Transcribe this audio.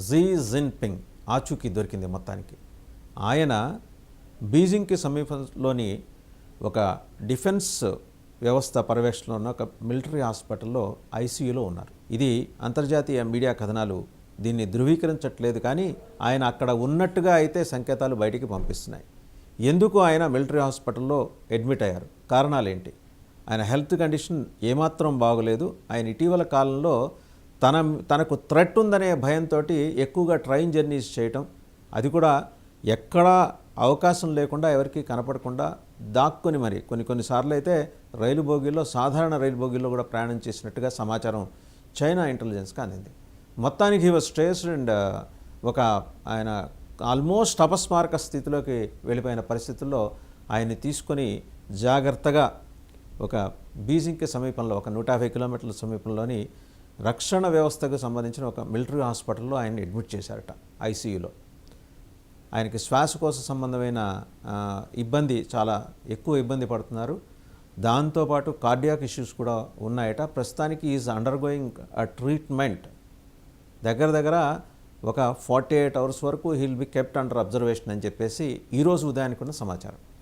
Xi Jinping ఆచూకీ దొరికింది మొత్తానికి. ఆయన బీజింగ్కి సమీపంలోని ఒక డిఫెన్స్ వ్యవస్థ పర్యవేక్షణలో ఉన్న ఒక మిలిటరీ హాస్పిటల్లో ఐసీయూలో ఉన్నారు. ఇది అంతర్జాతీయ మీడియా కథనాలు దీన్ని ధృవీకరించట్లేదు, కానీ ఆయన అక్కడ ఉన్నట్టుగా అయితే సంకేతాలు బయటికి పంపిస్తున్నాయి. ఎందుకు ఆయన మిలిటరీ హాస్పిటల్లో అడ్మిట్ అయ్యారు, కారణాలేంటి? ఆయన హెల్త్ కండిషన్ ఏమాత్రం బాగోలేదు. ఆయన ఇటీవల కాలంలో తనకు థ్రెట్ ఉందనే భయంతో ఎక్కువగా ట్రైన్ జర్నీస్ చేయటం, అది కూడా ఎక్కడా అవకాశం లేకుండా ఎవరికి కనపడకుండా దాక్కుని మరి కొన్నిసార్లు అయితే రైలు బోగీల్లో, సాధారణ రైలు బోగీల్లో కూడా ప్రయాణం చేసినట్టుగా సమాచారం చైనా ఇంటెలిజెన్స్కి అందింది. మొత్తానికి హీ వాజ్ స్ట్రెస్డ్ అండ్ ఆయన ఆల్మోస్ట్ అపస్మారక స్థితిలోకి వెళ్ళిపోయిన పరిస్థితుల్లో ఆయన్ని తీసుకొని జాగ్రత్తగా ఒక బీజింగ్కి సమీపంలో ఒక 150 కిలోమీటర్ల సమీపంలోని రక్షణ వ్యవస్థకు సంబంధించిన ఒక మిలిటరీ హాస్పిటల్లో ఆయన్ని అడ్మిట్ చేశారట ఐసీయూలో. ఆయనకి శ్వాసకోశ సంబంధమైన చాలా ఎక్కువ ఇబ్బంది పడుతున్నారు. దాంతోపాటు కార్డియాక్ ఇష్యూస్ కూడా ఉన్నాయట. ప్రస్తుతానికి ఈజ్ అండర్గోయింగ్ అ ట్రీట్మెంట్. దగ్గర ఒక 48 అవర్స్ వరకు he'll be kept under observation అని చెప్పేసి ఈరోజు ఉదయానికి ఉన్న సమాచారం.